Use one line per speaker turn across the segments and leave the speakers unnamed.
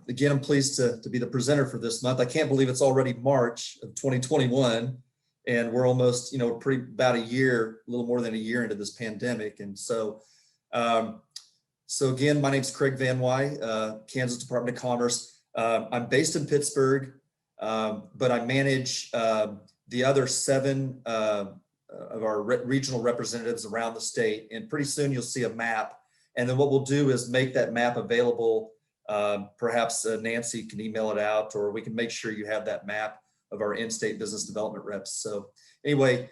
again, I'm pleased to be the presenter for this month. I can't believe it's already March of 2021, and we're almost, about a little more than a year into this pandemic. And so, again, my name's Craig VanWey, Kansas Department of Commerce. I'm based in Pittsburgh, but I manage the other 7 of our regional representatives around the state. And pretty soon you'll see a map. And then what we'll do is make that map available. Perhaps Nancy can email it out, or we can make sure you have that map of our in-state business development reps. So anyway,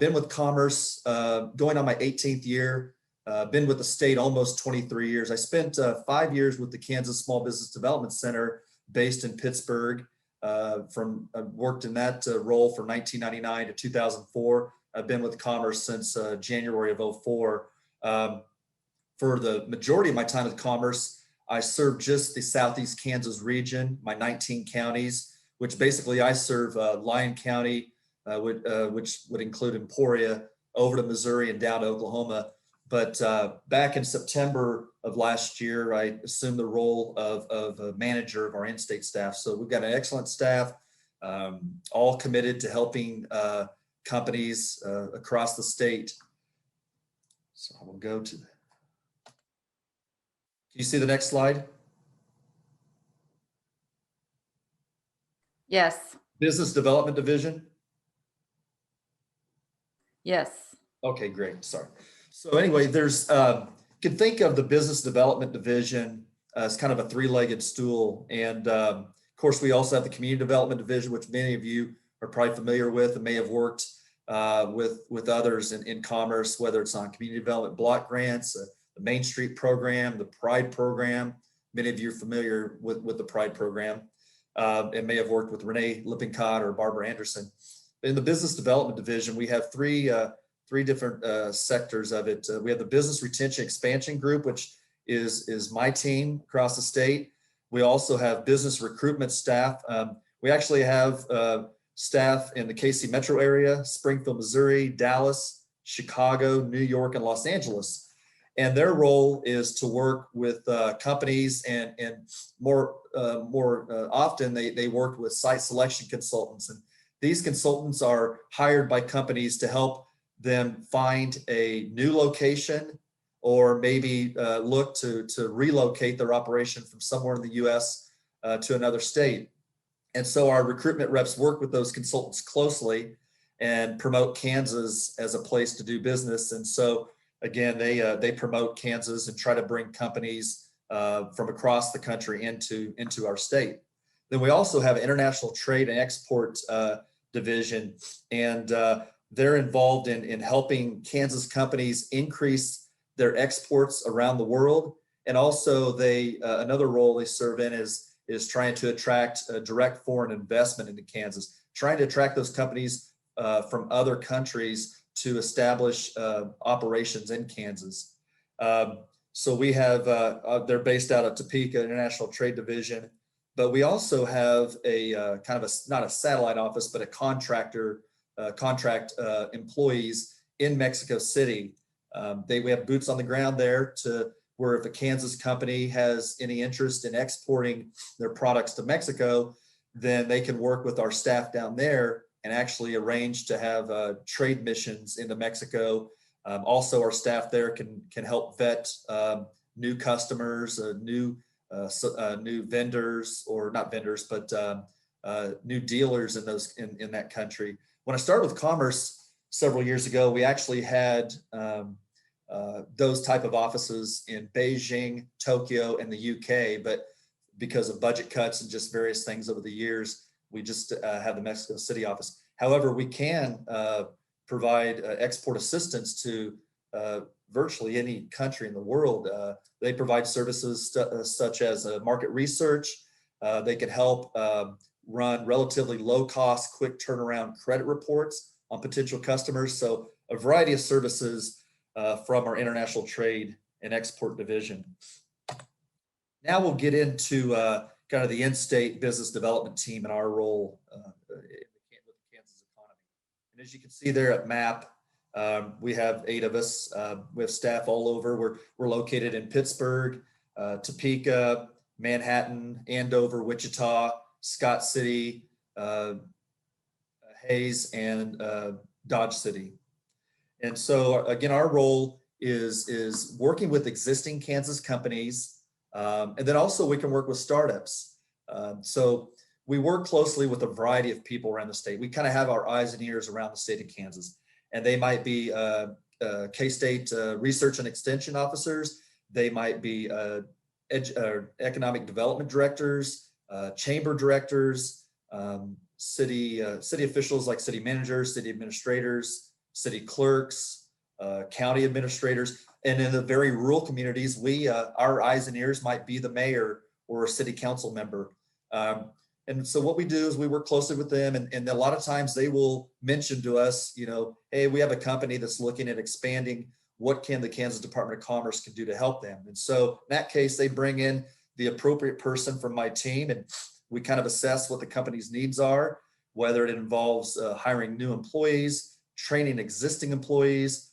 been with Commerce, going on my 18th year, been with the state almost 23 years. I spent 5 years with the Kansas Small Business Development Center based in Pittsburgh. I worked in that role from 1999 to 2004. I've been with Commerce since January of 2004. For the majority of my time with Commerce, I served just the Southeast Kansas region, my 19 counties, which basically I serve Lyon County, which would include Emporia, over to Missouri and down to Oklahoma. But back in September of last year, I assumed the role of a manager of our in-state staff. So we've got an excellent staff, all committed to helping companies across the state. So I will go to, can you see the next slide?
Yes.
Business Development Division.
Yes.
Okay, great. Sorry. So anyway, there's, you can think of the Business Development Division as kind of a 3-legged stool. And of course, we also have the Community Development Division, which many of you are probably familiar with and may have worked with others in Commerce, whether it's on community development block grants, the Main Street program, the Pride program. Many of you are familiar with the Pride program and may have worked with Renee Lippincott or Barbara Anderson. In the Business Development Division, we have three different sectors of it. We have the Business Retention Expansion Group, which is my team across the state. We also have business recruitment staff. We actually have staff in the KC metro area, Springfield, Missouri, Dallas, Chicago, New York, and Los Angeles. And their role is to work with companies, and more often they work with site selection consultants. And these consultants are hired by companies to help them find a new location, or maybe look to relocate their operation from somewhere in the US to another state. And so our recruitment reps work with those consultants closely and promote Kansas as a place to do business. And so again, they promote Kansas and try to bring companies from across the country into our state. Then we also have an International Trade and Export Division, and they're involved in helping Kansas companies increase their exports around the world. And also another role they serve in is trying to attract direct foreign investment into Kansas, trying to attract those companies from other countries to establish operations in Kansas. So we have, they're based out of Topeka International Trade Division, but we also have a kind of not a satellite office, but a contract employees in Mexico City. We have boots on the ground there to where if a Kansas company has any interest in exporting their products to Mexico, then they can work with our staff down there and actually arrange to have trade missions into Mexico. Also, our staff there can help vet new customers, new vendors, or not vendors, but new dealers in that country. When I started with Commerce several years ago, we actually had those type of offices in Beijing, Tokyo, and the UK, but because of budget cuts and just various things over the years, we just have the Mexico City office. However, we can provide export assistance to virtually any country in the world. They provide services such as market research. They can help run relatively low-cost, quick turnaround credit reports on potential customers. So a variety of services from our International Trade and Export Division. Now we'll get into kind of the in-state business development team and our role with the Kansas economy. And as you can see there at MAP, we have 8 of us. We have staff all over. We're located in Pittsburgh, Topeka, Manhattan, Andover, Wichita, Scott City, Hayes, and Dodge City. And so again, our role is working with existing Kansas companies, and then also we can work with startups. So we work closely with a variety of people around the state. We kind of have our eyes and ears around the state of Kansas, and they might be K-State research and extension officers. They might be economic development directors, chamber directors, city officials like city managers, city administrators, city clerks, county administrators. And in the very rural communities, our eyes and ears might be the mayor or a city council member. And so what we do is we work closely with them, and a lot of times they will mention to us, hey, we have a company that's looking at expanding. What can the Kansas Department of Commerce can do to help them? And so in that case, they bring in the appropriate person from my team, and we kind of assess what the company's needs are, whether it involves hiring new employees, training existing employees,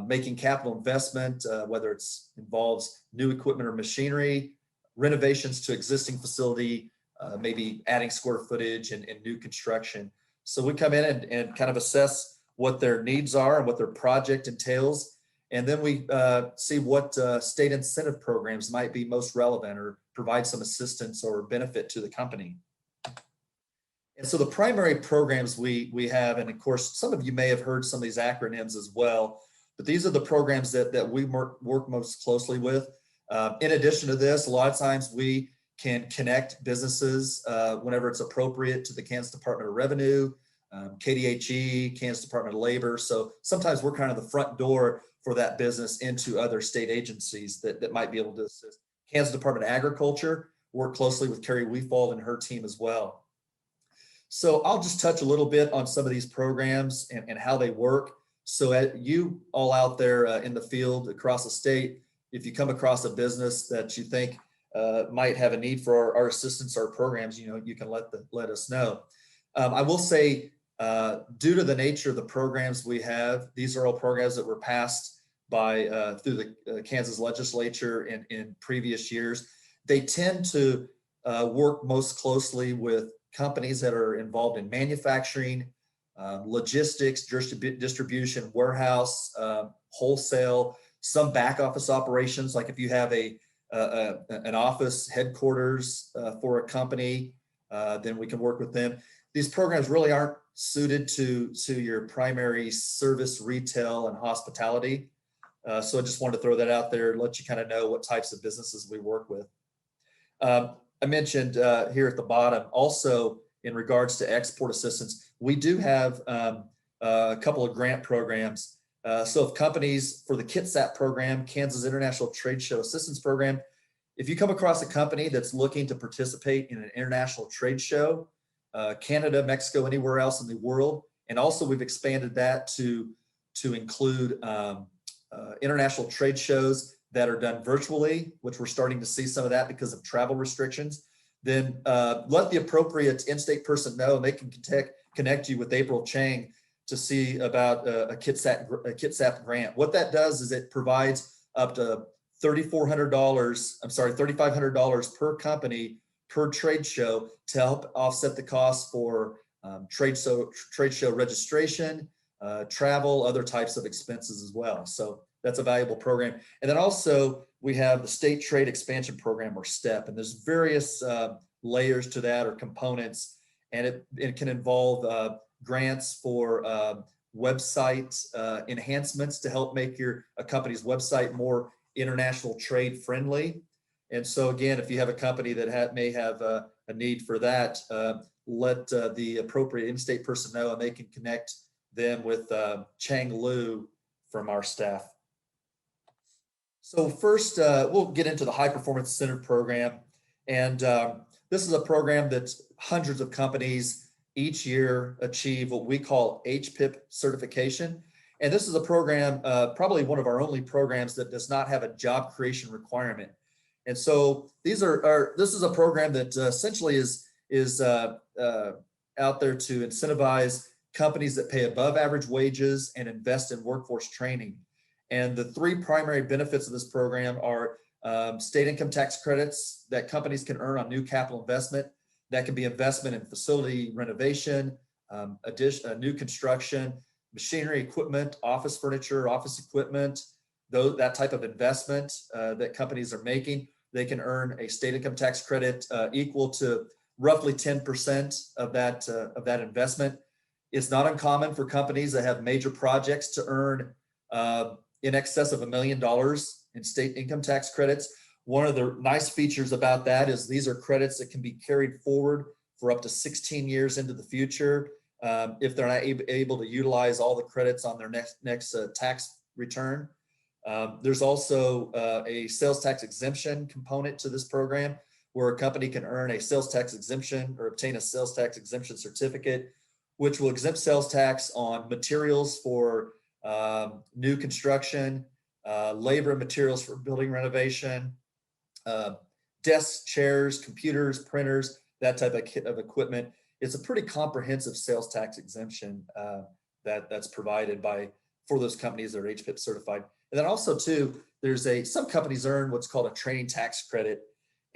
making capital investment, whether it involves new equipment or machinery, renovations to existing facility, maybe adding square footage and new construction. So we come in and kind of assess what their needs are and what their project entails. And then we see what state incentive programs might be most relevant or provide some assistance or benefit to the company. And so the primary programs we have, and of course, some of you may have heard some of these acronyms as well, but these are the programs that we work most closely with. In addition to this, a lot of times we can connect businesses whenever it's appropriate to the Kansas Department of Revenue, KDHE, Kansas Department of Labor. So sometimes we're kind of the front door for that business into other state agencies that might be able to assist. Kansas Department of Agriculture, work closely with Carrie Weefald and her team as well. So I'll just touch a little bit on some of these programs and how they work. So you all out there in the field across the state, if you come across a business that you think might have a need for our assistance or programs, you can let us know. I will say, due to the nature of the programs we have, these are all programs that were passed by through the Kansas legislature in previous years. They tend to work most closely with companies that are involved in manufacturing, logistics, distribution, warehouse, wholesale, some back office operations. Like if you have an office headquarters for a company, then we can work with them. These programs really aren't suited to your primary service, retail, and hospitality. So I just wanted to throw that out there and let you kind of know what types of businesses we work with. I mentioned here at the bottom, also in regards to export assistance, we do have a couple of grant programs. So if companies, for the KITSAP program, Kansas International Trade Show Assistance Program, if you come across a company that's looking to participate in an international trade show, Canada, Mexico, anywhere else in the world, and also we've expanded that to include international trade shows that are done virtually, which we're starting to see some of that because of travel restrictions, then let the appropriate in-state person know, and they can connect you with April Chang to see about a KITSAP grant. What that does is it provides up to $3,500 per company per trade show to help offset the costs for trade show registration, travel, other types of expenses as well. So that's a valuable program. And then also we have the State Trade Expansion Program, or STEP, and there's various layers to that or components, and it can involve grants for website enhancements to help make a company's website more international trade friendly. And so again, if you have a company that may have a need for that, let the appropriate in-state person know, and they can connect them with Chang Lu from our staff. So first, we'll get into the High Performance Center program. And this is a program that hundreds of companies each year achieve what we call HPIP certification. And this is a program, probably one of our only programs that does not have a job creation requirement. And so this is a program that essentially is out there to incentivize companies that pay above average wages and invest in workforce training. And the three primary benefits of this program are state income tax credits that companies can earn on new capital investment. That can be investment in facility renovation, new construction, machinery, equipment, office furniture, office equipment, that type of investment that companies are making. They can earn a state income tax credit equal to roughly 10% of that investment. It's not uncommon for companies that have major projects to earn in excess of $1 million in state income tax credits. One of the nice features about that is these are credits that can be carried forward for up to 16 years into the future if they're not able to utilize all the credits on their next tax return. There's also a sales tax exemption component to this program where a company can earn a sales tax exemption or obtain a sales tax exemption certificate, which will exempt sales tax on materials for new construction, labor and materials for building renovation, desks, chairs, computers, printers, that type of equipment. It's a pretty comprehensive sales tax exemption that's provided for those companies that are HPIP certified. And then also too, some companies earn what's called a training tax credit.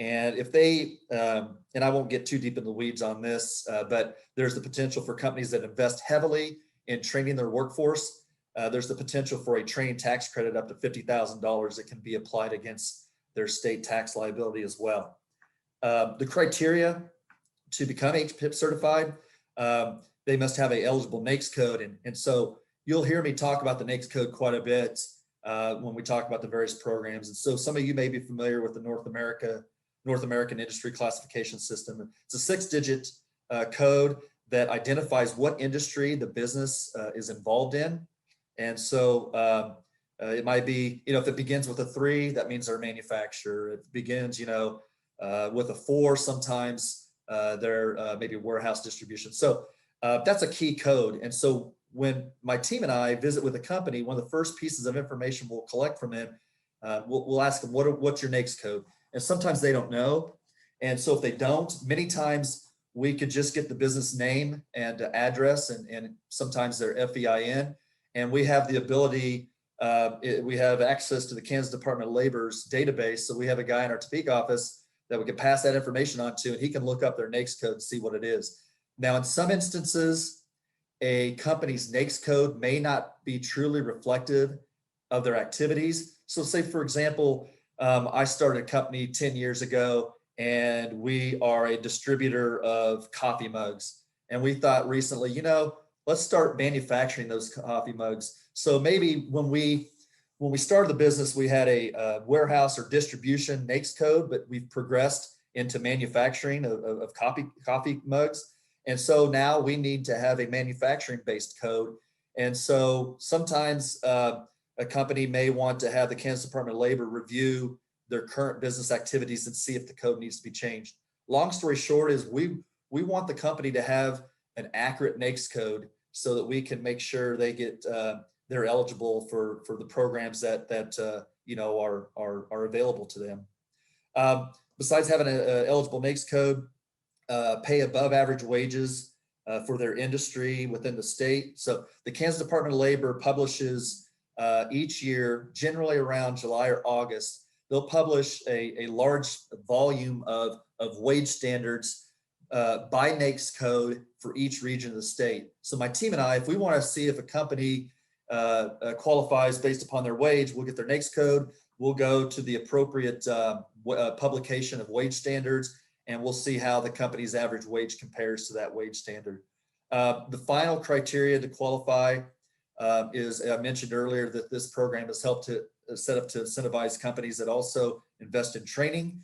And if they, and I won't get too deep in the weeds on this, but there's the potential for companies that invest heavily in training their workforce. There's the potential for a training tax credit up to $50,000 that can be applied against their state tax liability as well. The criteria to become HPIP certified, they must have a eligible NAICS code. And so you'll hear me talk about the NAICS code quite a bit when we talk about the various programs. And so some of you may be familiar with the North American Industry Classification System. It's a 6-digit code that identifies what industry the business is involved in. And so it might be, if it begins with a 3, that means they're a manufacturer. If it begins, with a 4, sometimes they're maybe warehouse distribution. So that's a key code. And so when my team and I visit with a company, one of the first pieces of information we'll collect from them, we'll ask them, what's your NAICS code? And sometimes they don't know. And so if they don't, many times we could just get the business name and address and sometimes their FEIN. And we have the ability, we have access to the Kansas Department of Labor's database. So we have a guy in our Topeka office that we can pass that information on to, and he can look up their NAICS code and see what it is. Now, in some instances, a company's NAICS code may not be truly reflective of their activities. So say, for example, I started a company 10 years ago, and we are a distributor of coffee mugs. And we thought recently, let's start manufacturing those coffee mugs. So maybe when we started the business, we had a warehouse or distribution NAICS code, but we've progressed into manufacturing of coffee mugs. And so now we need to have a manufacturing-based code. And so sometimes a company may want to have the Kansas Department of Labor review their current business activities and see if the code needs to be changed. Long story short is we want the company to have an accurate NAICS code so that we can make sure they're eligible for the programs that are available to them. Besides having an eligible NAICS code, pay above average wages for their industry within the state. So the Kansas Department of Labor publishes each year, generally around July or August, they'll publish a large volume of wage standards by NAICS code for each region of the state. So my team and I, if we want to see if a company qualifies based upon their wage, we'll get their NAICS code, we'll go to the appropriate publication of wage standards, and we'll see how the company's average wage compares to that wage standard. The final criteria to qualify is, I mentioned earlier that this program has helped to set up to incentivize companies that also invest in training.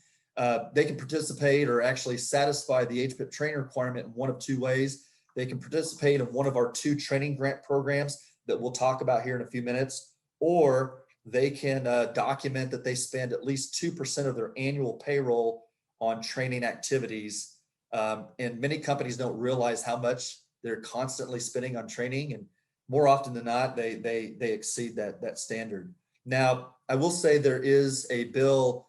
They can participate or actually satisfy the HPIP training requirement in one of 2 ways. They can participate in one of our 2 training grant programs that we'll talk about here in a few minutes, or they can document that they spend at least 2% of their annual payroll on training activities. And many companies don't realize how much they're constantly spending on training, and more often than not, they exceed that standard. Now, I will say there is a bill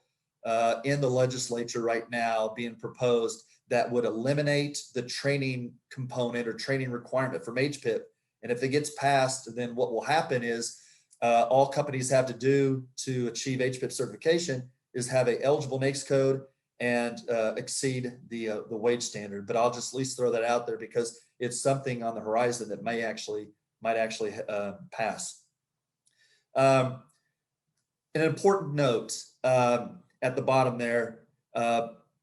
in the legislature right now being proposed that would eliminate the training component or training requirement from HPIP. And if it gets passed, then what will happen is all companies have to do to achieve HPIP certification is have a eligible NAICS code and exceed the wage standard. But I'll just at least throw that out there because it's something on the horizon that might actually pass. An important note at the bottom there,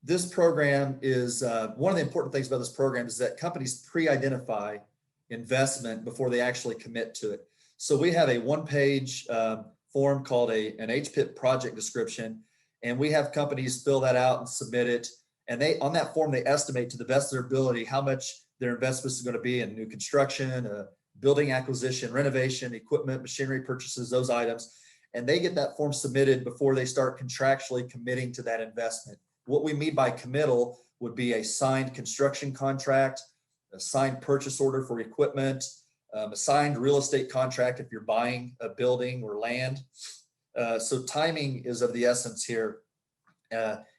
this program is, one of the important things about this program is that companies pre-identify investment before they actually commit to it. So we have a one-page form called an HPIP project description, and we have companies fill that out and submit it. And they, on that form, they estimate to the best of their ability how much their investments is going to be in new construction, building acquisition, renovation, equipment, machinery purchases, those items. And they get that form submitted before they start contractually committing to that investment. What we mean by committal would be a signed construction contract, a signed purchase order for equipment, a signed real estate contract if you're buying a building or land. So timing is of the essence here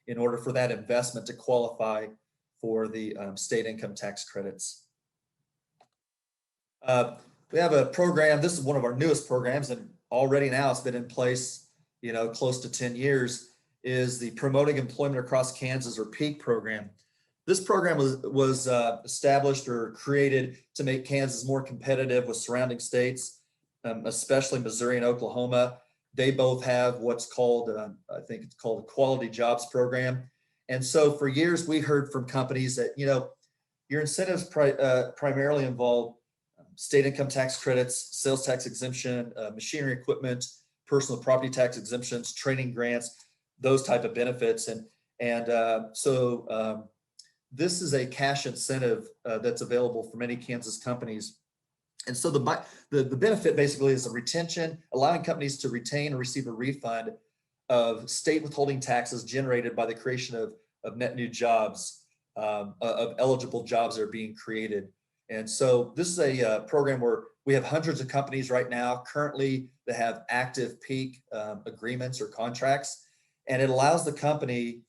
in order for that investment to qualify for the state income tax credits. We have a program, this is one of our newest programs, and already now it's been in place, close to 10 years, is the Promoting Employment Across Kansas, or PEAK program. This program was established or created to make Kansas more competitive with surrounding states, especially Missouri and Oklahoma. They both have what's called, I think it's called a Quality Jobs Program. And so for years, we heard from companies that, your incentives primarily involve state income tax credits, sales tax exemption, machinery equipment, personal property tax exemptions, training grants, those type of benefits. So this is a cash incentive that's available for many Kansas companies. And so the benefit basically is a retention, allowing companies to retain and receive a refund of state withholding taxes generated by the creation of net new jobs, of eligible jobs that are being created. And so this is a program where we have hundreds of companies right now currently that have active PEAK agreements or contracts, and it allows the company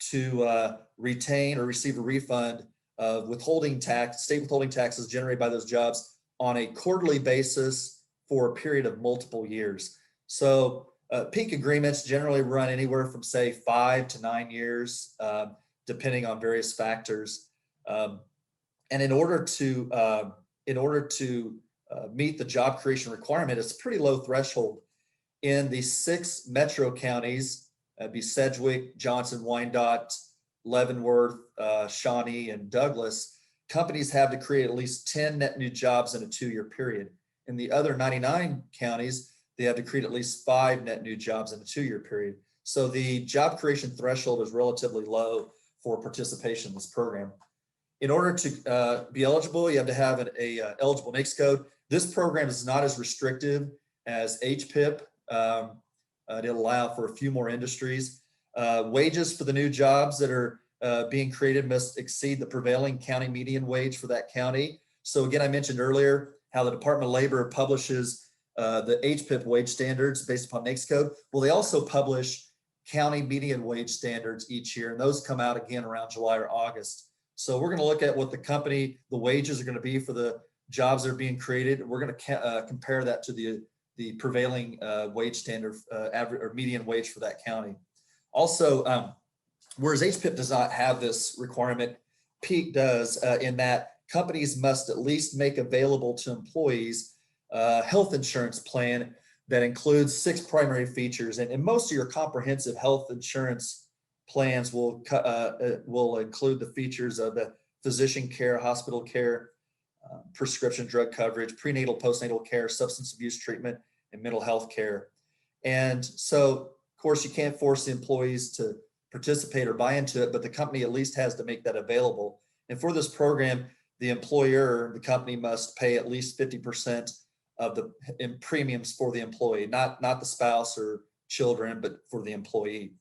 to retain or receive a refund of state withholding taxes generated by those jobs on a quarterly basis for a period of multiple years. So PEAK agreements generally run anywhere from, say, 5 to 9 years, depending on various factors. And in order to meet the job creation requirement, it's a pretty low threshold. In the 6 metro counties, be Sedgwick, Johnson, Wyandotte, Leavenworth, Shawnee, and Douglas, companies have to create at least 10 net new jobs in a 2-year period. In the other 99 counties, they have to create at least 5 net new jobs in a 2-year period. So the job creation threshold is relatively low for participation in this program. In order to be eligible, you have to have an eligible NAICS code. This program is not as restrictive as HPIP. It'll allow for a few more industries. Wages for the new jobs that are being created must exceed the prevailing county median wage for that county. So again, I mentioned earlier how the Department of Labor publishes the HPIP wage standards based upon NAICS code. Well, they also publish county median wage standards each year, and those come out again around July or August. So we're going to look at what the wages are going to be for the jobs that are being created. We're going to compare that to the prevailing wage standard, average or median wage for that county. Also, whereas HPIP does not have this requirement, PEAK does, in that companies must at least make available to employees a health insurance plan that includes 6 primary features. And most of your comprehensive health insurance plans will include the features of the physician care, hospital care, prescription drug coverage, prenatal, postnatal care, substance abuse treatment, and mental health care. And so, of course, you can't force the employees to participate or buy into it, but the company at least has to make that available. And for this program, the employer, the company, must pay at least 50% of the premiums for the employee, not the spouse or children, but for the employee.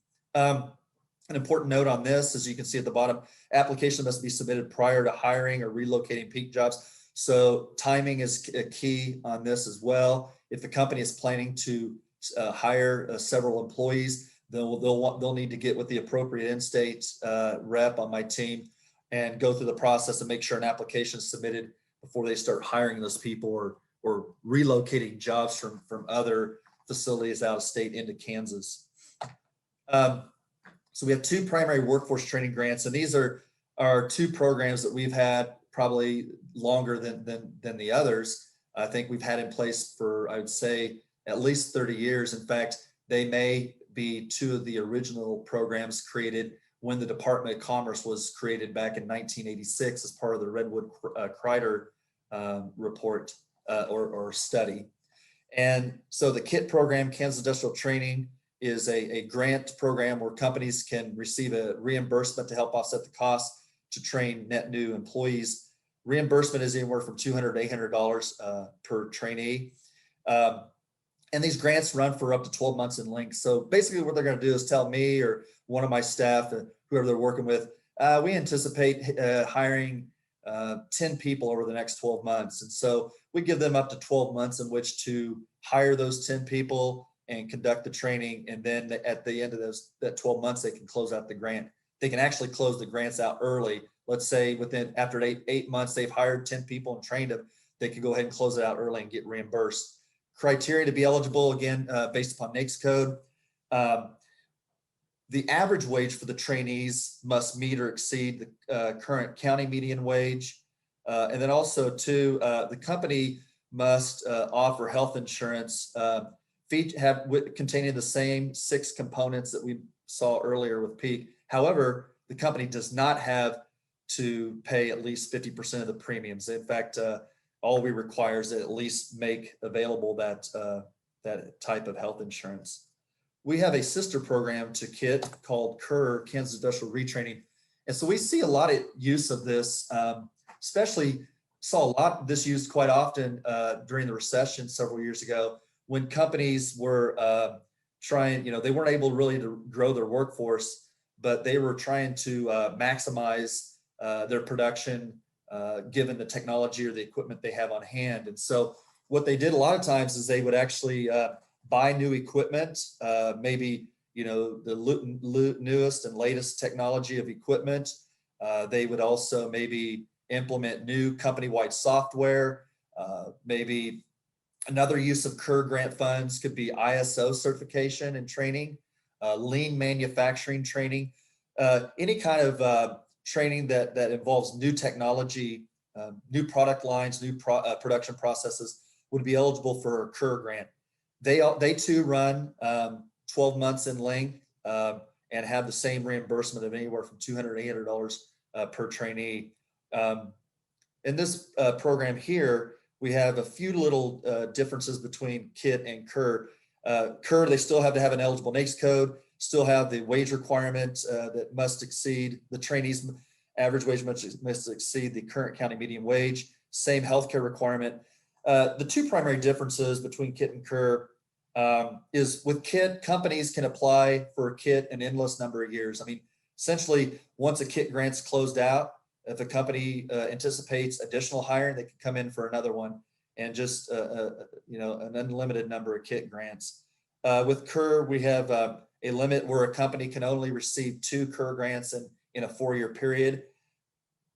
An important note on this, as you can see at the bottom, application must be submitted prior to hiring or relocating PEAK jobs. So timing is a key on this as well. If the company is planning to hire several employees, they'll need to get with the appropriate in-state rep on my team and go through the process and make sure an application is submitted before they start hiring those people or relocating jobs from other facilities out of state into Kansas. So we have two primary workforce training grants, and these are two programs that we've had probably longer than the others. I think we've had in place for, I would say, at least 30 years. In fact, they may be two of the original programs created when the Department of Commerce was created back in 1986 as part of the Redwood Crider report or study. And so the KIT program, Kansas Industrial Training, is a grant program where companies can receive a reimbursement to help offset the cost to train net new employees. Reimbursement is anywhere from $200 to $800 per trainee. And these grants run for up to 12 months in length. So basically what they're going to do is tell me or one of my staff, whoever they're working with, we anticipate hiring 10 people over the next 12 months. And so we give them up to 12 months in which to hire those 10 people and conduct the training. And then at the end of that 12 months, they can close out the grant. They can actually close the grants out early. Let's say after eight months, they've hired 10 people and trained them. They can go ahead and close it out early and get reimbursed. Criteria to be eligible, again, based upon NAICS code. The average wage for the trainees must meet or exceed the current county median wage. And then also too, the company must offer health insurance containing the same 6 components that we saw earlier with Peak. However, the company does not have to pay at least 50% of the premiums. In fact, all we require is that at least make available that type of health insurance. We have a sister program to KIT called KIR, Kansas Industrial Retraining. And so we see a lot of use of this, especially saw a lot of this used quite often during the recession several years ago when companies were trying, they weren't able really to grow their workforce, but they were trying to maximize their production given the technology or the equipment they have on hand. And so what they did a lot of times is they would actually buy new equipment, maybe, the newest and latest technology of equipment. They would also maybe implement new company-wide software. Maybe another use of KIR grant funds could be ISO certification and training, lean manufacturing training, any kind of training that involves new technology, new product lines, new production processes would be eligible for a KIR grant. They too run 12 months in length and have the same reimbursement of anywhere from $200 to $800 per trainee. In this program here, we have a few little differences between KIT and KIR. KIR, they still have to have an eligible NAICS code, still have the wage requirement that must exceed the trainees' average wage must exceed the current county median wage, same healthcare requirement. The two primary differences between KIT and KIR is with KIT, companies can apply for a KIT an endless number of years. I mean, essentially, once a KIT grant's closed out, if a company anticipates additional hiring, they can come in for another one and just an unlimited number of KIT grants. With KIR, we have a limit where a company can only receive 2 KIR grants in a 4-year period.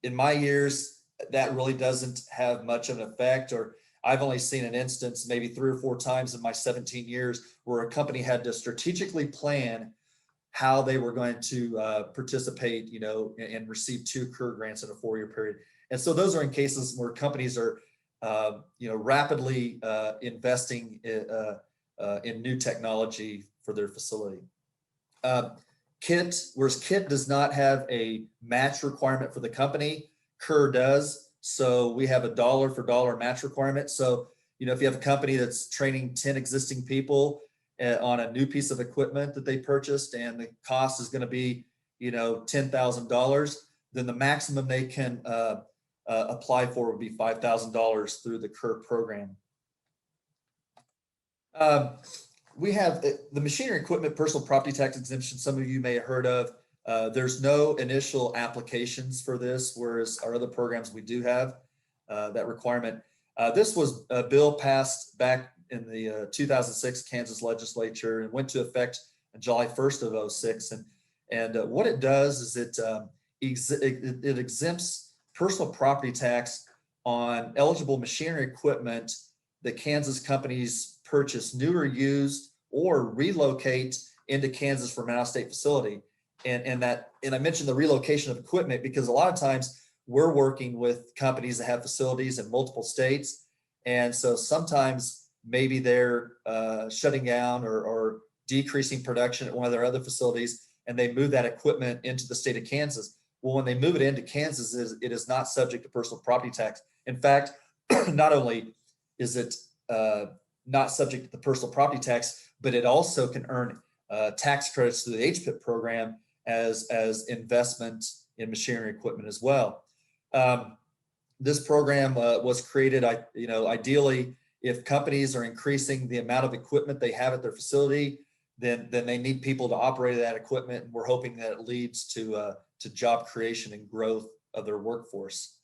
In my years, that really doesn't have much of an effect, or I've only seen an instance maybe 3 or 4 times in my 17 years where a company had to strategically plan how they were going to participate, and receive 2 KIR grants in a 4-year period. And so those are in cases where companies are, rapidly investing in new technology for their facility. Whereas KIT does not have a match requirement for the company, KIR does. So we have a dollar for dollar match requirement. So, if you have a company that's training 10 existing people on a new piece of equipment that they purchased and the cost is going to be, $10,000, then the maximum they can apply for would be $5,000 through the KIR program. We have the machinery equipment personal property tax exemption. Some of you may have heard of. There's no initial applications for this, whereas our other programs, we do have that requirement. This was a bill passed back in the 2006 Kansas legislature and went to effect on July 1st of 2006. And what it does is it exempts personal property tax on eligible machinery equipment that Kansas companies purchase new or used or relocate into Kansas from an out-of-state facility. and I mentioned the relocation of equipment because a lot of times we're working with companies that have facilities in multiple states. And so sometimes maybe they're shutting down or decreasing production at one of their other facilities, and they move that equipment into the state of Kansas. Well, when they move it into Kansas, it is not subject to personal property tax. In fact, not only is it not subject to the personal property tax, but it also can earn tax credits through the HPIP program as investment in machinery and equipment as well. This program was created, ideally, if companies are increasing the amount of equipment they have at their facility, then they need people to operate that equipment, and we're hoping that it leads to job creation and growth of their workforce.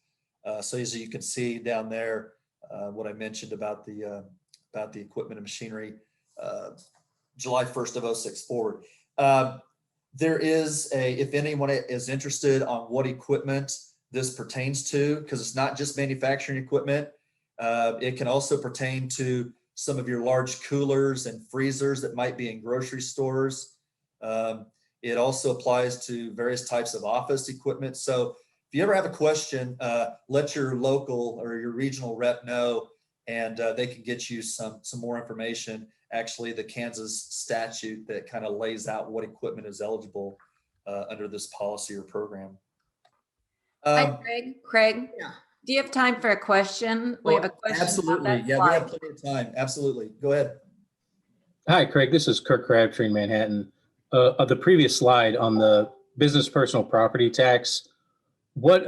So as you can see down there, what I mentioned about the equipment and machinery, July 1st of 06 forward. There is if anyone is interested on what equipment this pertains to, because it's not just manufacturing equipment, it can also pertain to some of your large coolers and freezers that might be in grocery stores. It also applies to various types of office equipment. So if you ever have a question, let your local or your regional rep know, and they can get you some more information. Actually, the Kansas statute that kind of lays out what equipment is eligible under this policy or program.
Hi, Craig.
Yeah.
Do you have time for a question? We have a question.
Absolutely. Yeah, we have plenty of time. Absolutely. Go ahead.
Hi, Craig. This is Kirk Crabtree in Manhattan. Of the previous slide on the business personal property tax, what,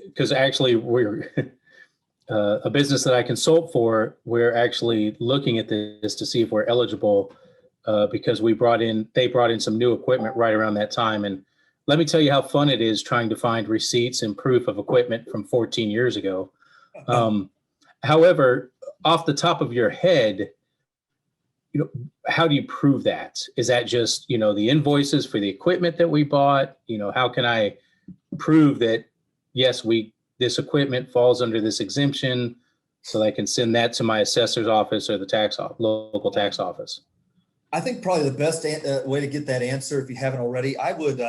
because actually we're a business that I consult for, we're actually looking at this to see if we're eligible because they brought in some new equipment right around that time. And let me tell you how fun it is trying to find receipts and proof of equipment from 14 years ago. However, off the top of your head, how do you prove that? Is that just, the invoices for the equipment that we bought? How can I prove that, yes, this equipment falls under this exemption so that I can send that to my assessor's office or the local tax office?
I think probably the best way to get that answer, if you haven't already, I would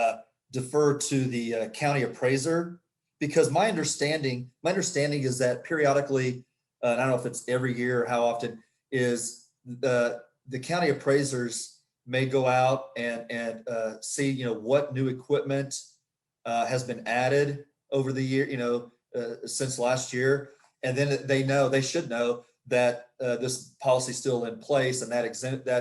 defer to the county appraiser, because my understanding is that periodically, I don't know if it's every year or how often, is the county appraisers may go out and see what new equipment has been added over the year, since last year, and then they should know that this policy is still in place, and that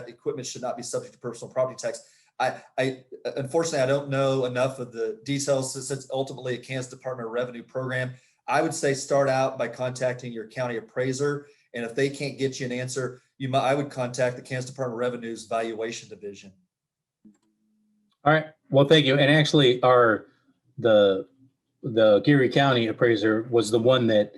equipment should not be subject to personal property tax. I unfortunately, I don't know enough of the details since it's ultimately a Kansas Department of Revenue program. I would say start out by contacting your county appraiser, and if they can't get you an answer, I would contact the Kansas Department of Revenue's valuation division.
All right. Well, thank you. And actually, the Geary County appraiser was the one that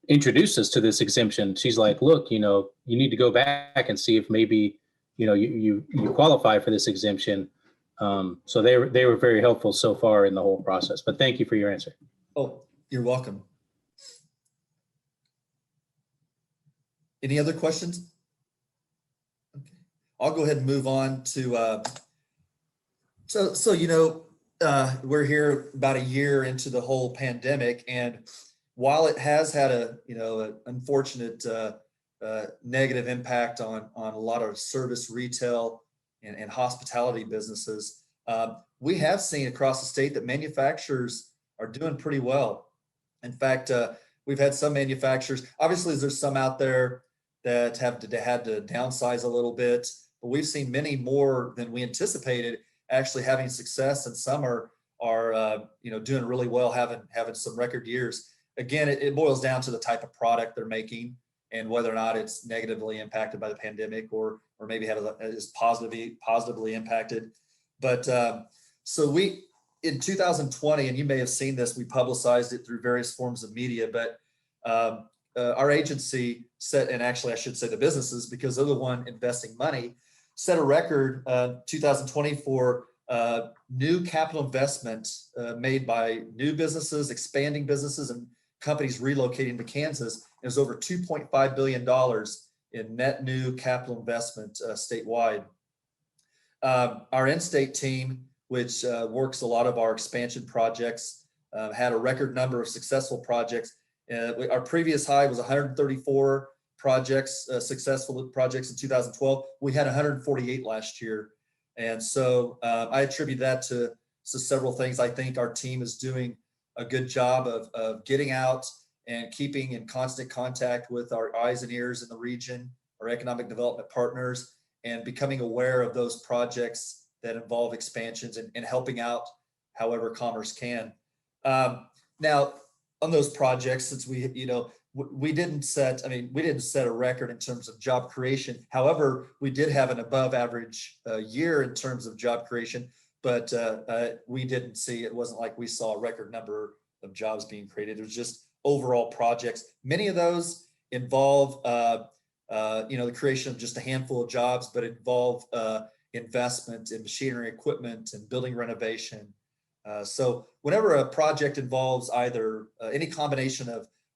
introduced us to this exemption. She's like, look, you need to go back and see if maybe you qualify for this exemption. So they were very helpful so far in the whole process. But thank you for your answer.
Oh, you're welcome. Any other questions? Okay. I'll go ahead and move on to we're here about a year into the whole pandemic, and while it has had an unfortunate negative impact on a lot of service, retail, and hospitality businesses, we have seen across the state that manufacturers are doing pretty well. In fact, we've had some manufacturers, obviously there's some out there that had to downsize a little bit, but we've seen many more than we anticipated actually having success, and some are doing really well, having some record years. Again, it boils down to the type of product they're making and whether or not it's negatively impacted by the pandemic or maybe is positively impacted. But so we, in 2020, and you may have seen this, we publicized it through various forms of media, but our agency set, and actually I should say the businesses, because they're the one investing money, set a record 2020 for new capital investment made by new businesses, expanding businesses, and companies relocating to Kansas. It was over $2.5 billion in net new capital investment statewide. Our in-state team, which works a lot of our expansion projects, had a record number of successful projects. Our previous high was 134 projects, successful projects in 2012. We had 148 last year. And so I attribute that to several things. I think our team is doing a good job of getting out and keeping in constant contact with our eyes and ears in the region, our economic development partners, and becoming aware of those projects that involve expansions and helping out however Commerce can. Now, on those projects, since we didn't set a record in terms of job creation. However, we did have an above average year in terms of job creation, but we didn't see, it wasn't like we saw a record number of jobs being created. It was just overall projects. Many of those involve, the creation of just a handful of jobs, but involve investment in machinery, equipment, and building renovation. So whenever a project involves either any combination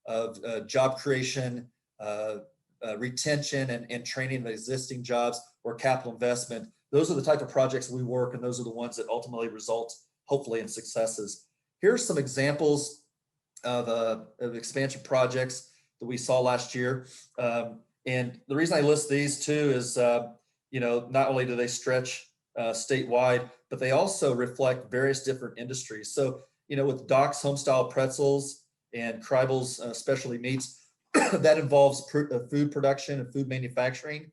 of job creation, retention, and training of existing jobs, or capital investment, those are the type of projects we work, and those are the ones that ultimately result, hopefully, in successes. Here's some examples of expansion projects that we saw last year. And the reason I list these two is, not only do they stretch statewide, but they also reflect various different industries. So, with Doc's Homestyle Pretzels and Kreibel's Specialty Meats, that involves food production and food manufacturing.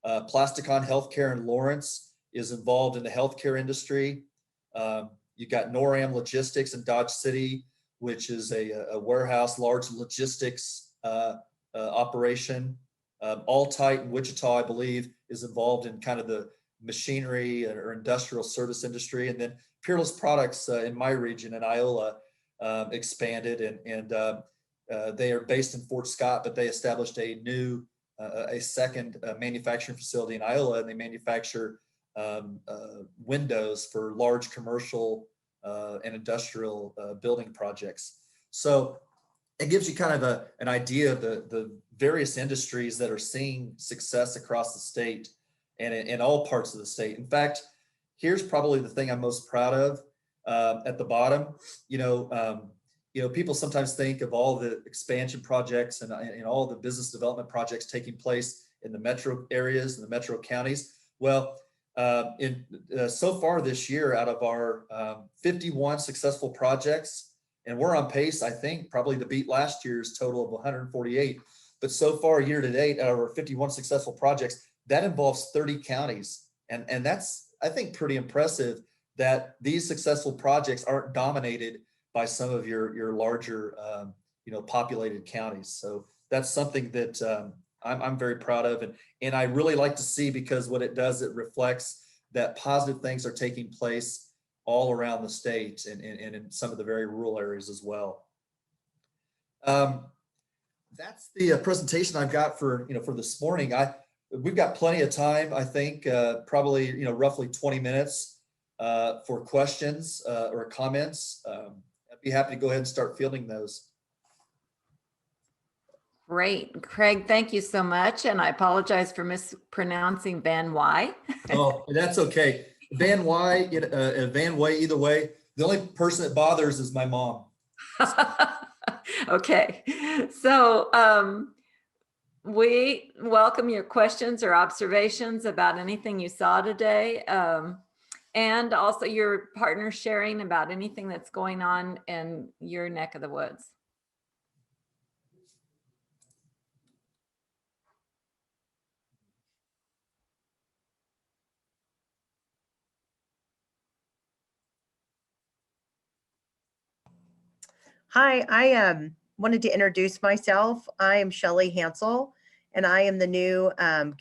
Plasticon Healthcare in Lawrence is involved in the healthcare industry. You've got Noram Logistics in Dodge City, which is a warehouse, large logistics operation. All-Tight in Wichita, I believe, is involved in kind of the machinery or industrial service industry. And then Peerless Products in my region in Iola expanded, and they are based in Fort Scott, but they established a second manufacturing facility in Iola, and they manufacture windows for large commercial and industrial building projects. So it gives you kind of an idea of the various industries that are seeing success across the state and in all parts of the state. In fact, here's probably the thing I'm most proud of at the bottom. People sometimes think of all the expansion projects and all the business development projects taking place in the metro areas and the metro counties. Well, so far this year, out of our 51 successful projects, and we're on pace, I think, probably to beat last year's total of 148. But so far, year to date, out of our 51 successful projects, that involves 30 counties. And that's, I think, pretty impressive that these successful projects aren't dominated by some of your larger, populated counties. So that's something that I'm very proud of. And I really like to see, because what it does, it reflects that positive things are taking place all around the state and in some of the very rural areas as well. That's the presentation I've got for this morning. We've got plenty of time. I think probably roughly 20 minutes for questions or comments. I'd be happy to go ahead and start fielding those.
Great. Craig, thank you so much. And I apologize for mispronouncing VanWey.
Oh, that's okay. VanWey, either way. The only person that bothers is my mom.
Okay. So we welcome your questions or observations about anything you saw today. And also your partner sharing about anything that's going on in your neck of the woods.
Hi, I wanted to introduce myself. I am Shelley Hansel, and I am the new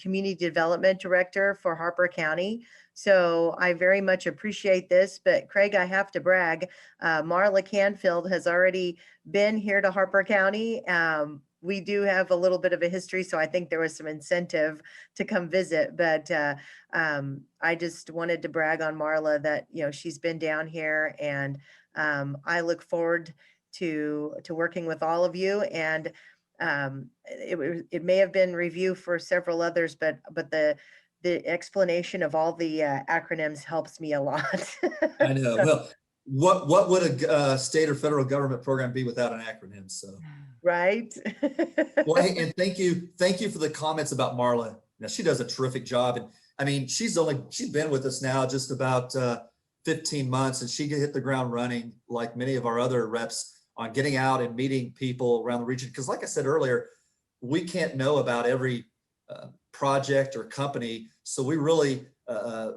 Community Development Director for Harper County. So I very much appreciate this, but Craig, I have to brag. Marla Canfield has already been here to Harper County. We do have a little bit of a history, so I think there was some incentive to come visit, but I just wanted to brag on Marla that, she's been down here, and I look forward to working with all of you. And it may have been review for several others, but the the explanation of all the acronyms helps me a lot.
I know. Well, what would a state or federal government program be without an acronym? So,
Right?
well, hey, and thank you for the comments about Marla. Now, she does a terrific job, and I mean, she's been with us now just about 15 months, and she hit the ground running like many of our other reps on getting out and meeting people around the region. Because, like I said earlier, we can't know about every project or company, so we really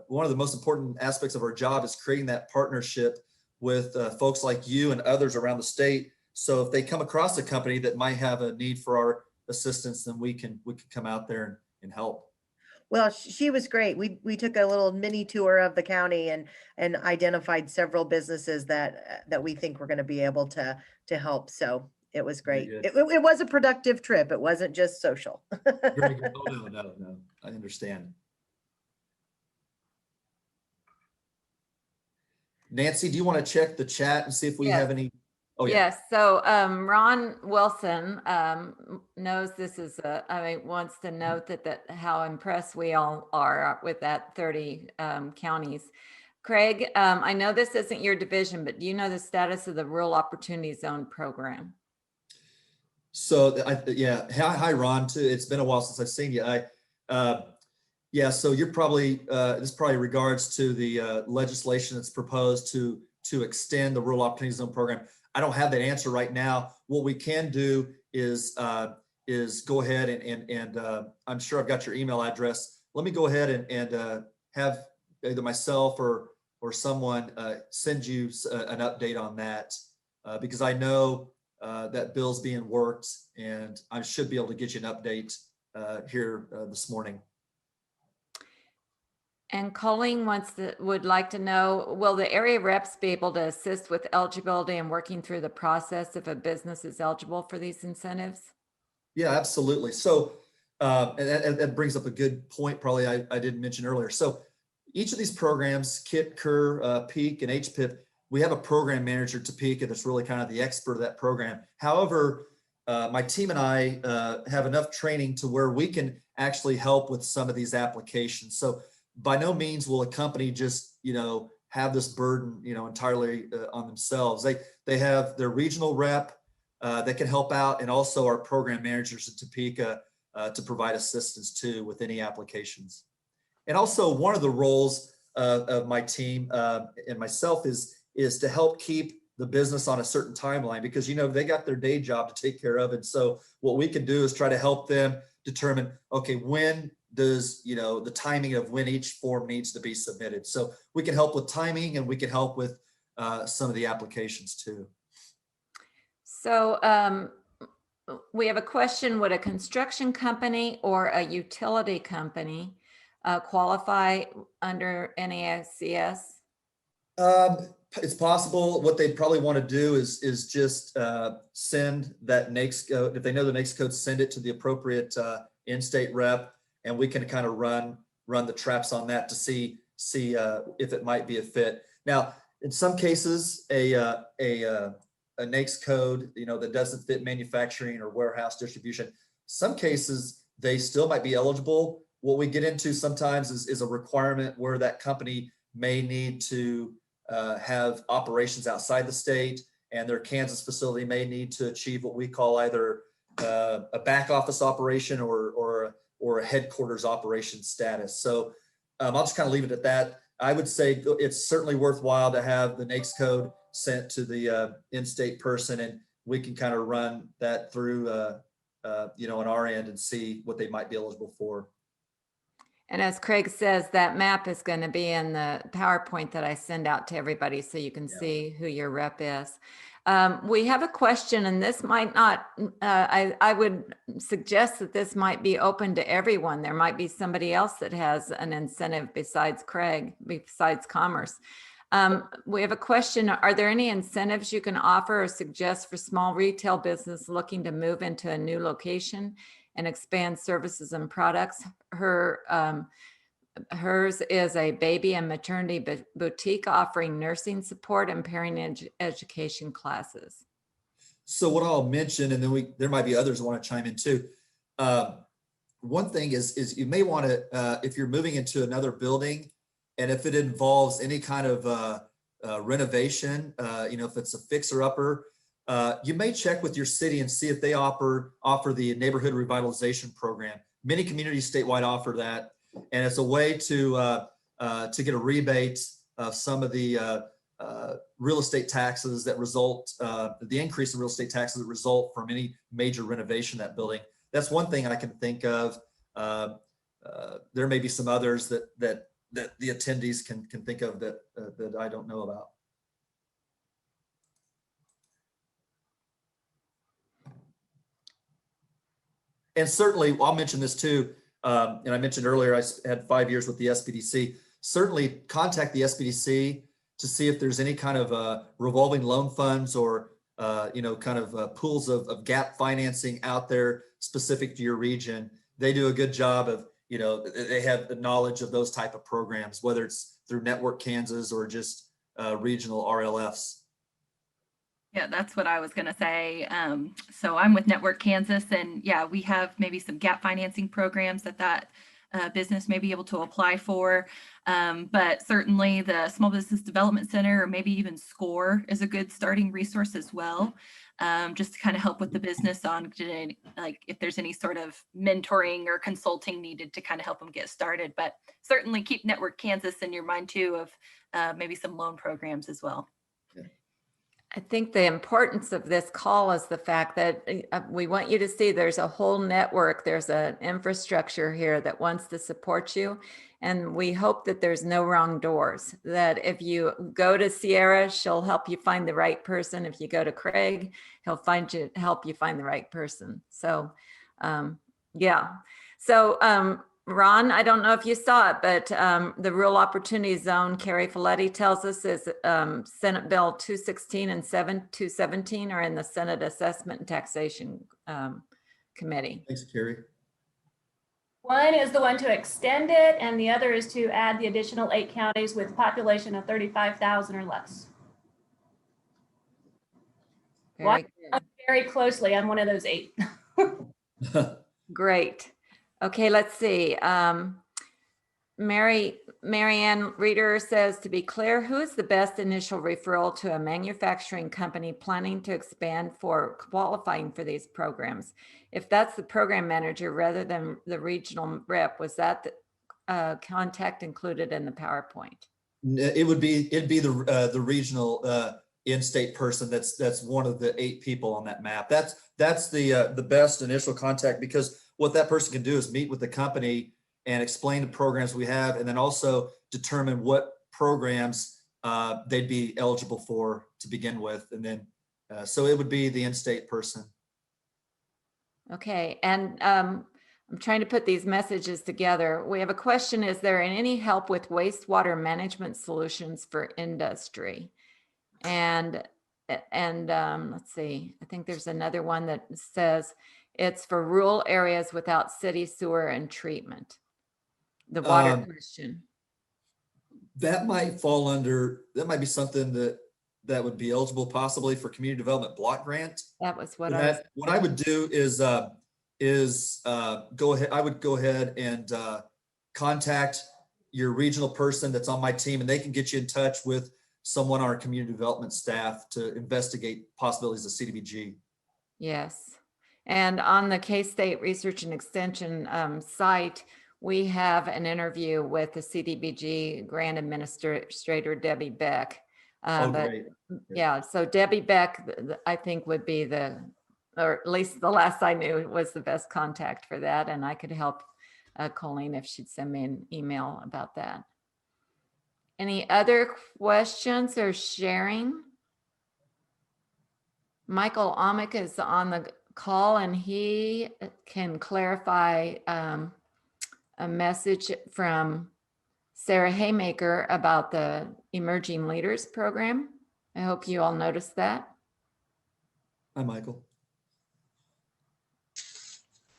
one of the most important aspects of our job is creating that partnership with folks like you and others around the state. So if they come across a company that might have a need for our assistance, then we can come out there and help.
Well, she was great. We took a little mini tour of the county and identified several businesses that we think we're going to be able to help. So it was
Very
great.
good.
It was a productive trip. It wasn't just social.
Very good. Oh, no. I understand. Nancy, do you want to check the chat and see if we
Yes.
have any? Oh, yeah.
Yes, so Ron Wilson knows this is wants to note that how impressed we all are with that 30 counties. Craig, I know this isn't your division, but do you know the status of the Rural Opportunity Zone program?
So yeah, hi Ron. Too. It's been a while since I've seen you. Yeah. So you're probably this probably regards to the legislation that's proposed to extend the Rural Opportunity Zone program. I don't have that answer right now. What we can do is go ahead and I'm sure I've got your email address. Let me go ahead and have either myself or someone send you an update on that because I know that bill's being worked and I should be able to get you an update here this morning.
And Colleen would like to know, will the area reps be able to assist with eligibility and working through the process if a business is eligible for these incentives?
Yeah, absolutely. So, and that brings up a good point, probably I didn't mention earlier. So each of these programs, KIT, KER, PEAK, and HPIP, we have a program manager, Topeka, that's really kind of the expert of that program. However, my team and I have enough training to where we can actually help with some of these applications. So by no means will a company just, have this burden, entirely on themselves. They have their regional rep that can help out, and also our program managers in Topeka to provide assistance too with any applications. And also one of the roles of my team and myself is to help keep the business on a certain timeline because, they got their day job to take care of. And so what we can do is try to help them determine, okay, when does, the timing of when each form needs to be submitted. So we can help with timing and we can help with some of the applications too.
So we have a question, would a construction company or a utility company qualify under NAICS?
It's possible. What they probably want to do is just send that NAICS code. If they know the NAICS code, send it to the appropriate in-state rep, and we can kind of run the traps on that to see if it might be a fit. Now, in some cases, a NAICS code, that doesn't fit manufacturing or warehouse distribution. Some cases they still might be eligible. What we get into sometimes is a requirement where that company may need to have operations outside the state, and their Kansas facility may need to achieve what we call either a back office operation or a headquarters operation status. So I'll just kind of leave it at that. I would say it's certainly worthwhile to have the NAICS code sent to the in-state person, and we can kind of run that through, on our end and see what they might be eligible for.
And as Craig says, that map is going to be in the PowerPoint that I send out to everybody so you can see who your rep is. We have a question, and this might not, I would suggest that this might be open to everyone. There might be somebody else that has an incentive besides Craig, besides Commerce. We have a question, are there any incentives you can offer or suggest for small retail business looking to move into a new location and expand services and products? Hers is a baby and maternity boutique offering nursing support and parent education classes.
So what I'll mention, and then there might be others who want to chime in too. one thing is you may want to, if you're moving into another building, and if it involves any kind of renovation, if it's a fixer upper, you may check with your city and see if they offer the neighborhood revitalization program. Many communities statewide offer that, and it's a way to get a rebate of some of the real estate taxes that result, the increase in real estate taxes that result from any major renovation of that building. That's one thing I can think of. There may be some others that the attendees can think of that I don't know about. And certainly, I'll mention this too, and I mentioned earlier, I had 5 years with the SBDC. Certainly contact the SBDC to see if there's any kind of revolving loan funds or pools of gap financing out there specific to your region. They do a good job of, they have the knowledge of those type of programs, whether it's through Network Kansas or just regional RLFs.
Yeah, that's what I was going to say. So I'm with Network Kansas, and yeah, we have maybe some gap financing programs that business may be able to apply for. But certainly the Small Business Development Center, or maybe even SCORE, is a good starting resource as well. Just to kind of help with the business on like if there's any sort of mentoring or consulting needed to kind of help them get started. But certainly keep Network Kansas in your mind too, of maybe some loan programs as well.
I think the importance of this call is the fact that we want you to see there's a whole network, there's an infrastructure here that wants to support you. And we hope that there's no wrong doors, that if you go to Sierra, she'll help you find the right person. If you go to Craig, he'll help you find the right person. So, yeah. So, Ron, I don't know if you saw it, but the Rural Opportunity Zone, Carrie Folletti tells us, is Senate Bill 216 and 217 are in the Senate Assessment and Taxation Committee.
Thanks, Carrie.
One is the one to extend it, and the other is to add the additional 8 counties with population of 35,000 or less. Watch very closely on one of those 8.
Great. Okay, let's see. Marianne Reeder says, to be clear, who is the best initial referral to a manufacturing company planning to expand for qualifying for these programs? If that's the program manager rather than the regional rep, was that the contact included in the PowerPoint?
It'd be the regional in-state person. That's one of the 8 people on that map. That's the best initial contact, because what that person can do is meet with the company and explain the programs we have, and then also determine what programs they'd be eligible for to begin with. And then, so it would be the in-state person.
Okay, and I'm trying to put these messages together. We have a question: is there any help with wastewater management solutions for industry? And let's see, I think there's another one that says it's for rural areas without city sewer and treatment. The water question.
That might fall under, that might be something that would be eligible possibly for community development block grant.
That was what
What I would do is go ahead. I would go ahead and contact your regional person that's on my team, and they can get you in touch with someone on our community development staff to investigate possibilities of CDBG.
Yes. And on the K-State Research and Extension site, we have an interview with the CDBG grant administrator, Debbie Beck.
Great.
Yeah, so Debbie Beck, I think would be or at least the last I knew, was the best contact for that. And I could help Colleen if she'd send me an email about that. Any other questions or sharing? Michael Amick is on the call, and he can clarify a message from Sarah Haymaker about the Emerging Leaders Program. I hope you all noticed that.
Hi, Michael.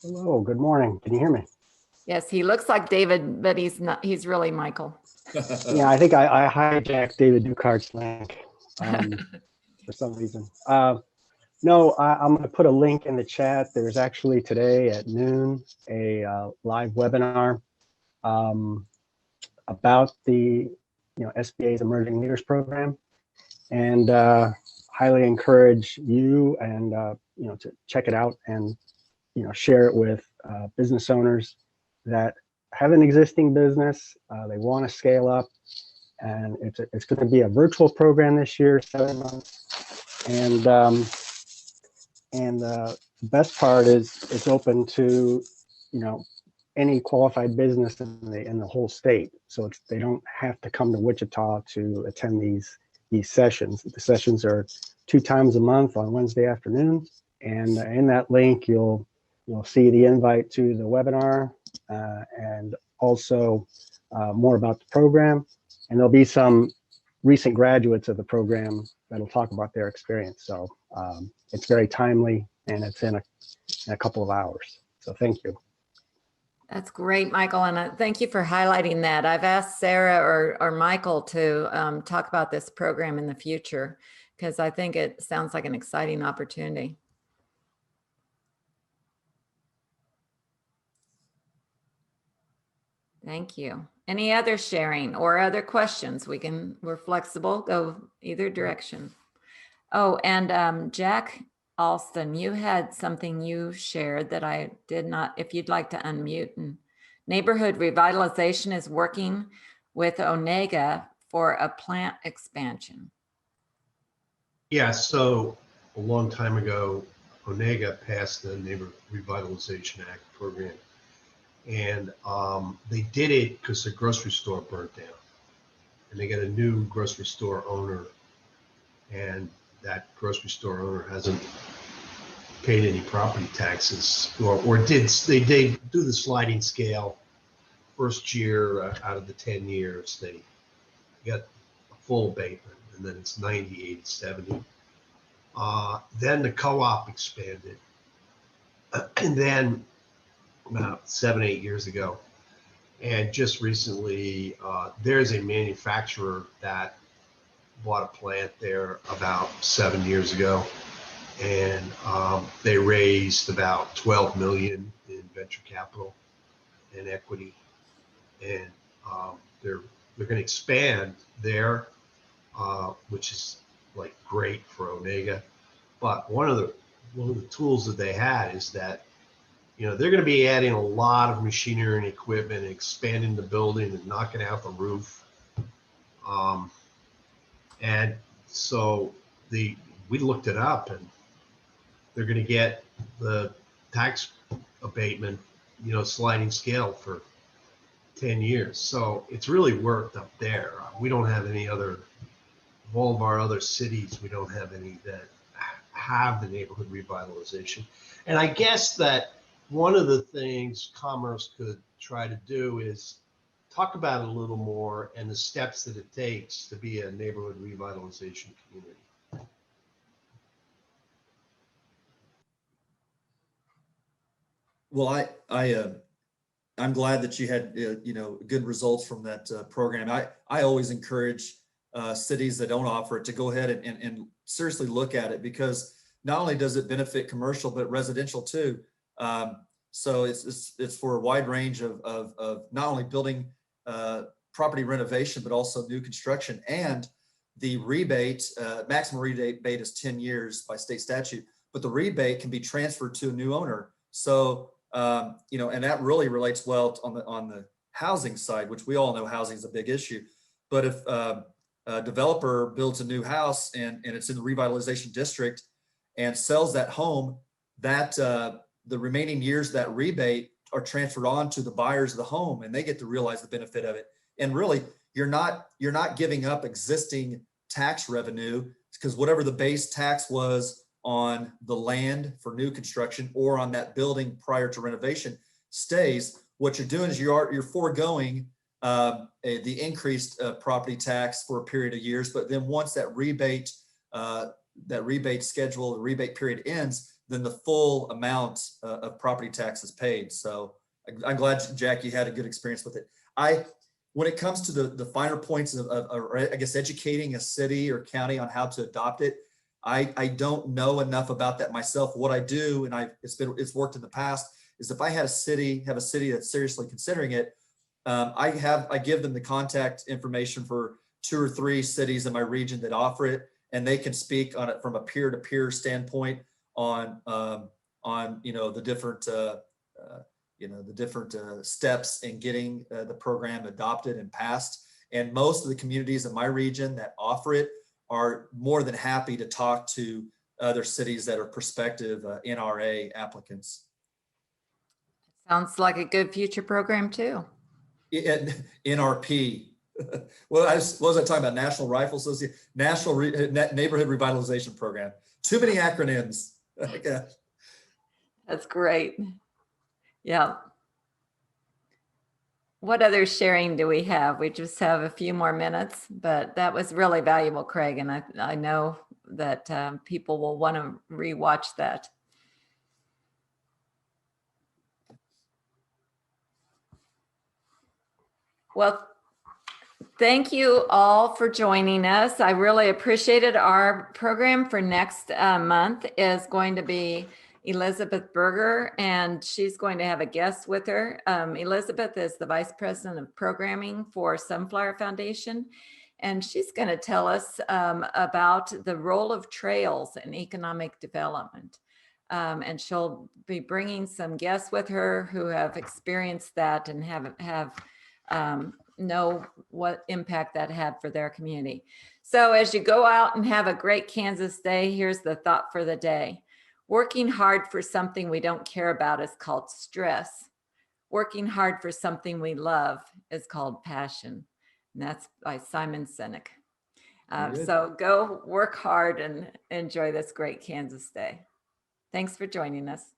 Hello, good morning. Can you hear me?
Yes, he looks like David, but he's not. He's really Michael.
Yeah, I think I hijacked David Ducart's link for some reason. No, I'm going to put a link in the chat. There's actually today at noon a live webinar about the SBA's Emerging Leaders Program, and highly encourage you and to check it out and share it with business owners that have an existing business. They want to scale up, and it's going to be a virtual program this year, 7 months, and the best part is it's open to any qualified business in the whole state. So they don't have to come to Wichita to attend these sessions. The sessions are 2 times a month on Wednesday afternoons, and in that link you'll see the invite to the webinar and also more about the program. And there'll be some recent graduates of the program that'll talk about their experience. So it's very timely, and it's in a couple of hours. So thank you.
That's great, Michael, and thank you for highlighting that. I've asked Sarah or Michael to talk about this program in the future, because I think it sounds like an exciting opportunity. Thank you. Any other sharing or other questions? We're flexible, go either direction. Oh, and Jack Alston, you had something you shared that I did not, if you'd like to unmute. And neighborhood revitalization is working with Onega for a plant expansion.
Yeah, so a long time ago, Onega passed the Neighborhood Revitalization Act program. And they did it because the grocery store burnt down. And they got a new grocery store owner. And that grocery store owner hasn't paid any property taxes, or did they do the sliding scale. First year out of the 10 years, they got a full abatement, and then it's 90, 80, 70. Then the co-op expanded. And then about 7, 8 years ago, and just recently, there's a manufacturer that bought a plant there about 7 years ago, and they raised about 12 million in venture capital and equity, and they're going to expand there, which is like great for Onega. But one of the tools that they had is that they're going to be adding a lot of machinery and equipment, and expanding the building and knocking out the roof. And so we looked it up, and they're going to get the tax abatement, sliding scale for 10 years. So it's really worked up there. We don't have any other, of all of our other cities, we don't have any that have the neighborhood revitalization. And I guess that one of the things Commerce could try to do is talk about it a little more, and the steps that it takes to be a neighborhood revitalization community.
Well, I'm glad that you had good results from that program. I always encourage cities that don't offer it to go ahead and seriously look at it, because not only does it benefit commercial but residential too. So it's for a wide range of not only building property renovation, but also new construction. And the rebate, maximum rebate is 10 years by state statute, but the rebate can be transferred to a new owner. So and that really relates well on the housing side, which we all know housing is a big issue. But if a developer builds a new house and it's in the revitalization district and sells that home, that the remaining years, that rebate are transferred on to the buyers of the home, and they get to realize the benefit of it. And really, you're not giving up existing tax revenue, because whatever the base tax was on the land for new construction or on that building prior to renovation stays. What you're doing is you're foregoing the increased property tax for a period of years, but then once that rebate schedule, the rebate period ends, then the full amount of property tax is paid. So I'm glad, Jack, you had a good experience with it. When it comes to the finer points of I guess, educating a city or county on how to adopt it, I don't know enough about that myself. What I do, and it's worked in the past, is if I have a city that's seriously considering it, I give them the contact information for 2 or 3 cities in my region that offer it, and they can speak on it from a peer-to-peer standpoint on the different steps in getting the program adopted and passed. And most of the communities in my region that offer it are more than happy to talk to other cities that are prospective NRA applicants.
Sounds like a good future program too.
NRP. What was I talking about? National Rifle Association, Neighborhood Revitalization Program. Too many acronyms.
That's great. Yeah. What other sharing do we have? We just have a few more minutes, but that was really valuable, Craig. And I know that people will want to rewatch that. Well, thank you all for joining us. I really appreciate it. Our program for next month is going to be Elizabeth Berger, and she's going to have a guest with her. Elizabeth is the Vice President of Programming for Sunflower Foundation, and she's going to tell us about the role of trails in economic development. And she'll be bringing some guests with her who have experienced that and have know what impact that had for their community. So as you go out and have a great Kansas day, here's the thought for the day. Working hard for something we don't care about is called stress. Working hard for something we love is called passion. And that's by Simon Sinek. So go work hard and enjoy this great Kansas day. Thanks for joining us.